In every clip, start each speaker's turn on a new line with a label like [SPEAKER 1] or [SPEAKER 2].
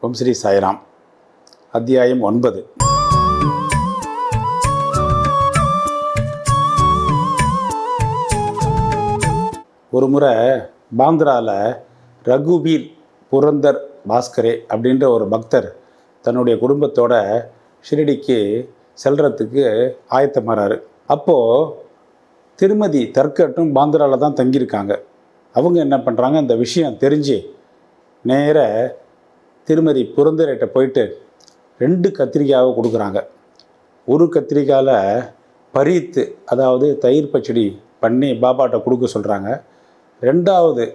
[SPEAKER 1] ஓம் ஸ்ரீ சாய்ராம். அத்தியாயம் 9. ஒரு முறை பாந்திராவில் ரகுபீர் புரந்தர் பாஸ்கரே அப்படின்ற ஒரு பக்தர் தன்னுடைய குடும்பத்தோட ஷிரடிக்கு செல்றதுக்கு ஆயத்தமாறாரு. அப்போது திருமதி தர்கட்டும் பாந்திராவில் தான் தங்கியிருக்காங்க. அவங்க என்ன பண்ணுறாங்க, இந்த விஷயம் தெரிஞ்சு நேர திருமதி புரந்தர்கிட்ட போயிட்டு 2 கத்திரிக்காவை கொடுக்குறாங்க. ஒரு கத்திரிக்காயில் பறித்து, அதாவது தயிர் பச்சடி பண்ணி பாபாட்ட கொடுக்க சொல்கிறாங்க. 2வது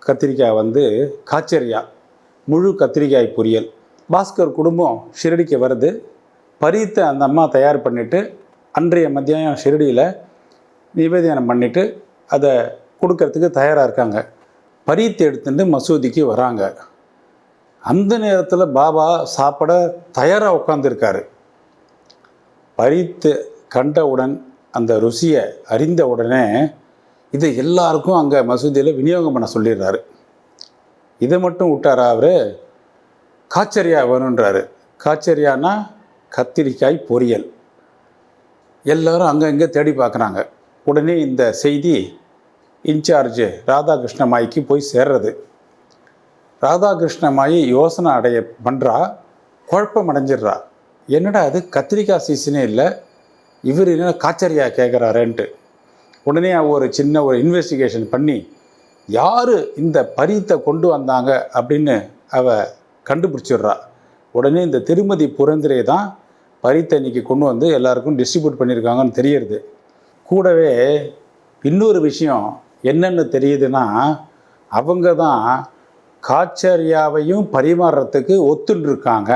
[SPEAKER 1] கத்திரிக்காய் காச்சரியா, முழு கத்திரிக்காய் பொரியல். பாஸ்கர் குடும்பம் ஷிரடிக்கு வருது. பறித்து அந்த அம்மா தயார் பண்ணிவிட்டு அன்றைய மத்தியானம் ஷிரடியில் நிவேதனம் பண்ணிவிட்டு அதை கொடுக்கறதுக்கு தயாராக இருக்காங்க. பறித்து எடுத்துட்டு மசூதிக்கு வராங்க. அந்த நேரத்தில் பாபா சாப்பிட தயாராக உட்காந்துருக்காரு. பறித்து கண்டவுடன், அந்த ருசியை அறிந்த உடனே இதை எல்லாருக்கும் அங்கே மசூதியில் விநியோகம் பண்ண சொல்லிடுறாரு. இதை மட்டும் விட்டாரா அவர்? காச்சரியா வேணுன்றாரு. காச்சரியானா கத்திரிக்காய் பொரியல். எல்லோரும் அங்கே தேடி பார்க்குறாங்க. உடனே இந்த செய்தி இன்சார்ஜ் ராதாகிருஷ்ணமாய்க்கு போய் சேர்றது. ராதாகிருஷ்ணமாயி யோசனை பண்ணுறா, குழப்பம் அடைஞ்சிடுறா. என்னடா அது, கத்திரிக்காய் சீசனே இல்லை, இவர் என்ன காச்சரியா கேட்குறாருன்ட்டு. உடனே ஒரு சின்ன இன்வெஸ்டிகேஷன் பண்ணி யார் இந்த பரித்தை கொண்டு வந்தாங்க அப்படின்னு கண்டுபிடிச்சிடுறா. உடனே இந்த திருமதி புரந்தரே தான் பரித்தை இன்னைக்கு கொண்டு வந்து எல்லாருக்கும் டிஸ்ட்ரிபியூட் பண்ணியிருக்காங்கன்னு தெரியுது. கூடவே இன்னொரு விஷயம் என்னென்னு தெரியுதுன்னா, அவங்க தான் காச்சரியாவையும் பரிமாறுறதுக்கு ஒத்துண்டிருக்காங்க.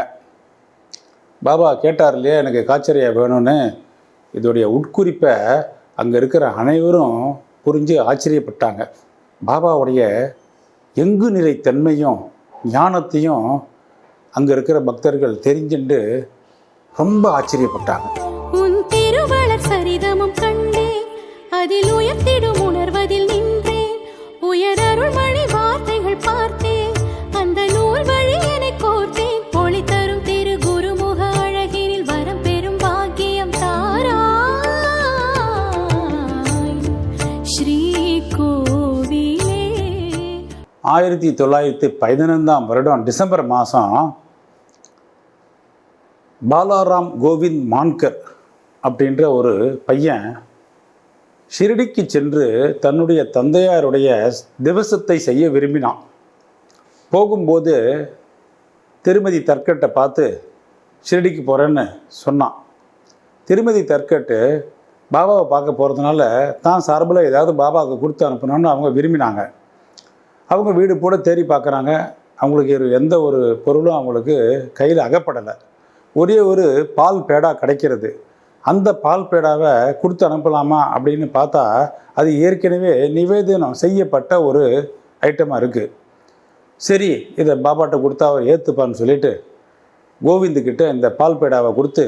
[SPEAKER 1] பாபா கேட்டார் இல்லையா, எனக்கு காச்சரியா வேணும்னு. இதோடைய உட்குறிப்பை அங்கே இருக்கிற அனைவரும் புரிஞ்சு ஆச்சரியப்பட்டாங்க. பாபாவுடைய எங்கு நிறை தன்மையும் ஞானத்தையும் அங்கே இருக்கிற பக்தர்கள் தெரிஞ்சுண்டு ரொம்ப ஆச்சரியப்பட்டாங்க.
[SPEAKER 2] உன் திருவளர் சரிதமும் கண்டேன், அதில் உயர்த்திடும் உணர்வதில் நின்றேன், உயரருள் மொழி வார்த்தைகள் பார்த்தேன், அந்த நூல் வழி என்னை கோர்த்தேன், ஒளி தரும் திரு குருமுக அழகினில் வரம் பெறும் பாக்கியம் தாராய் ஸ்ரீ கோவிலே.
[SPEAKER 1] 1915ஆம் வருடம் டிசம்பர் மாதம் பாலாராம் கோவிந்த் மான்கர் அப்படின்ற ஒரு பையன் ஷிரடிக்கு சென்று தன்னுடைய தந்தையாருடைய திவசத்தை செய்ய விரும்பினான். போகும்போது திருமதி தர்கட்டை பார்த்து ஷிரடிக்கு போகிறேன்னு சொன்னான். திருமதி தர்கட்டு பாபாவை பார்க்க போகிறதுனால தான் சார்பில் ஏதாவது பாபாவுக்கு கொடுத்து அனுப்பணும்னு அவங்க விரும்பினாங்க. அவங்க வீடு போட தேடி பார்க்குறாங்க. அவங்களுக்கு எந்த ஒரு பொருளும் அவங்களுக்கு கையில் அகப்படலை. ஒரே ஒரு பால் பேடா கிடைக்கிறது. அந்த பால் பேடாவை கொடுத்து அனுப்பலாமா அப்படின்னு பார்த்தா அது ஏற்கனவே நிவேதனம் செய்யப்பட்ட ஒரு ஐட்டமாக இருக்குது. சரி, இதை பாபாட்ட கொடுத்தா அவர் ஏற்றுப்பான்னு சொல்லிட்டு கோவிந்துக்கிட்ட இந்த பால் பேடாவை கொடுத்து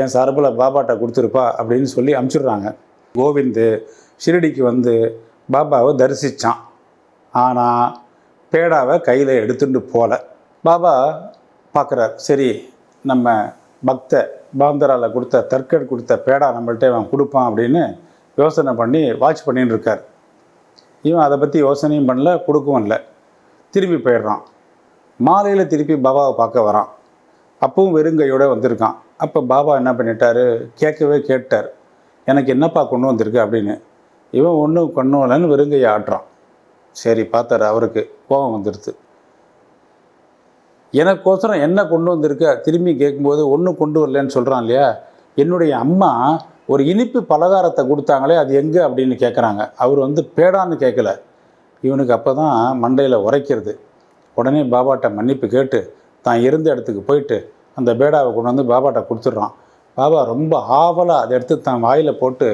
[SPEAKER 1] என் சார்பில் பாபாட்ட கொடுத்துருப்பா அப்படின்னு சொல்லி அனுப்பிச்சிடுறாங்க. கோவிந்து ஷிரடிக்கு வந்து பாபாவை தரிசித்தான். ஆனால் பேடாவை கையில் எடுத்துட்டு போகல. பாபா பார்க்குறார், சரி நம்ம பக்த பாந்தராவில் கொடுத்த தர்கட் கொடுத்த பேடா நம்மள்கிட்ட அவன் கொடுப்பான் அப்படின்னு யோசனை பண்ணி வாட்ச் பண்ணின்னு இருக்கார். இவன் அதை பற்றி யோசனையும் பண்ணல, கொடுக்கவும் இல்லை. திரும்பி போயிடுறான். மாலையில் திருப்பி பாபாவை பார்க்க வரான். அப்பவும் வெறுங்கையோடு வந்திருக்கான். அப்போ பாபா என்ன பண்ணிட்டார், கேட்டார், எனக்கு என்னப்பா கொண்டு வந்திருக்கு அப்படின்னு. இவன் ஒன்றும் கொண்டு வரலன்னு வெறுங்கையை ஆட்டுறான். சரி பார்த்தார், அவருக்கு கோபம் வந்துடுது. எனக்கோசரம் என்ன கொண்டு வந்திருக்க திரும்பி கேட்கும்போது ஒன்றும் கொண்டு வரலன்னு சொல்கிறான் இல்லையா. என்னுடைய அம்மா ஒரு இனிப்பு பலகாரத்தை கொடுத்தாங்களே, அது எங்கே அப்படின்னு கேட்குறாங்க. அவர் பேடான்னு கேட்கல. இவனுக்கு அப்போ தான் மண்டையில் உரைக்கிறது. உடனே பாபாட்ட மன்னிப்பு கேட்டு தான் இருந்த இடத்துக்கு போயிட்டு அந்த பேடாவை கொண்டு வந்து பாபாட்ட கொடுத்துட்றான். பாபா ரொம்ப ஆவலாக அதை எடுத்து தான் வாயில் போட்டு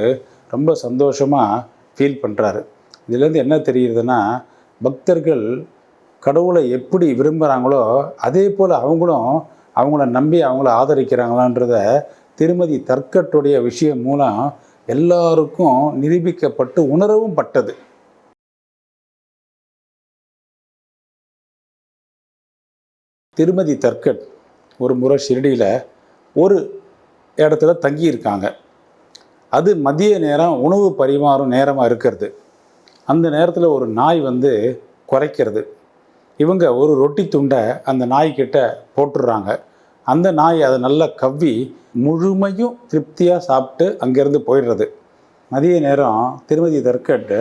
[SPEAKER 1] ரொம்ப சந்தோஷமாக ஃபீல் பண்ணுறாரு. இதுலேருந்து என்ன தெரியுதுன்னா, பக்தர்கள் கடவுளை எப்படி விரும்புகிறாங்களோ அதே போல் அவங்களும் அவங்கள நம்பி அவங்கள ஆதரிக்கிறாங்களான்றத திருமதி தர்கட்டுடைய விஷயம் மூலம் எல்லாருக்கும் நிரூபிக்கப்பட்டு உணரவும் பட்டது. திருமதி தர்கட் ஒரு முறை ஷிரடியில் ஒரு இடத்துல தங்கியிருக்காங்க. அது மதிய நேரம் உணவு பரிமாறும் நேரமாக இருக்கிறது. அந்த நேரத்தில் ஒரு நாய் வந்து குறைக்கிறது. இவங்க ஒரு ரொட்டி துண்டை அந்த நாய்கிட்ட போட்டுடுறாங்க. அந்த நாய் அதை நல்லா கவ்வி முழுமையும் திருப்தியாக சாப்பிட்டு அங்கேருந்து போயிடுறது. மதிய நேரம் திருமதி தர்கட்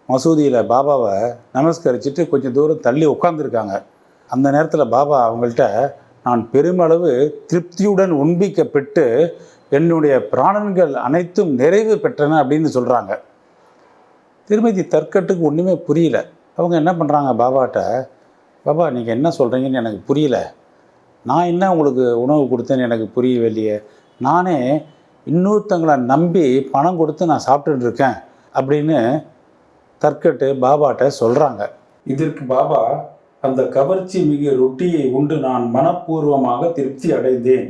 [SPEAKER 1] மசூதியில் பாபாவை நமஸ்கரிச்சுட்டு கொஞ்சம் தூரம் தள்ளி உட்காந்துருக்காங்க. அந்த நேரத்தில் பாபா அவங்கள்ட்ட, நான் பெருமளவு திருப்தியுடன் உண்பிக்கப்பட்டு என்னுடைய பிராணன்கள் அனைத்தும் நிறைவு பெற்றன அப்படின்னு சொல்கிறாங்க. திருமதி தர்கட்டுக்கு ஒன்றுமே புரியல. அவங்க என்ன பண்ணுறாங்க பாபாட்ட, பாபா நீங்கள் என்ன சொல்கிறீங்கன்னு எனக்கு புரியல, நான் என்ன உங்களுக்கு உணவு கொடுத்தேன்னு எனக்கு புரியவே இல்லையே, நானே இன்னொருத்தங்களை நம்பி பணம் கொடுத்து நான் சாப்பிட்டுட்டு இருக்கேன் அப்படின்னு தர்கட்டு பாபாட்ட சொல்கிறாங்க. இதற்கு பாபா, அந்த கவர்ச்சி மிகு ரொட்டியை உண்டு நான் மனப்பூர்வமாக திருப்தி அடைந்தேன்.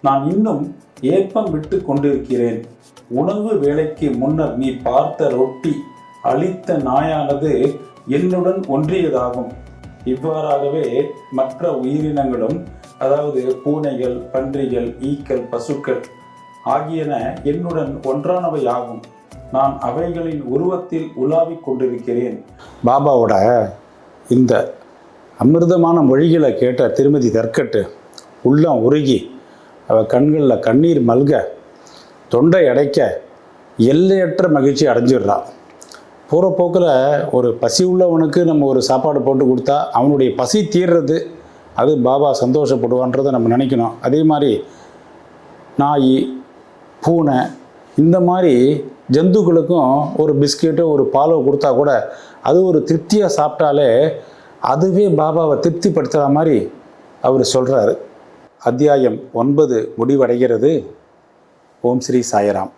[SPEAKER 1] நான் இன்னும் ஏப்பம் விட்டு கொண்டிருக்கிறேன். உணவு வேளைக்கு முன்னர் நீ பார்த்த ரொட்டி அளித்த நாயானது என்னுடன் ஒன்றியதாகும். இவ்வாறாகவே மற்ற உயிரினங்களும், அதாவது பூனைகள், பன்றிகள், ஈக்கள், பசுக்கள் ஆகியன என்னுடன் ஒன்றானவை ஆகும். நான் அவைகளின் உருவத்தில் உலாவிக் கொண்டிருக்கிறேன். பாபாவோட இந்த அமிர்தமான மொழிகளை கேட்ட திருமதி தர்கட்டு உள்ளம் உருகி அவள் கண்களில் கண்ணீர் மல்க, தொண்டை அடைக்க எல்லையற்ற மகிழ்ச்சி அடைஞ்சிடுறான். போகிற போக்கில் ஒரு பசி உள்ளவனுக்கு நம்ம ஒரு சாப்பாடு போட்டு கொடுத்தா அவனுடைய பசி தீர்றது, அது பாபா சந்தோஷப்படுவான்றதை நம்ம நினைக்கணும். அதே மாதிரி நாய், பூனை இந்த மாதிரி ஜந்துக்களுக்கும் ஒரு பிஸ்கெட்டோ ஒரு பாலோ கொடுத்தா கூட அது ஒரு திருப்தியாக சாப்பிட்டாலே அதுவே பாபாவை திருப்திப்படுத்துகிற மாதிரி அவர் சொல்கிறாரு. அத்தியாயம் 9 முடிவடைகிறது. ஓம் ஸ்ரீ சாய்ராம்.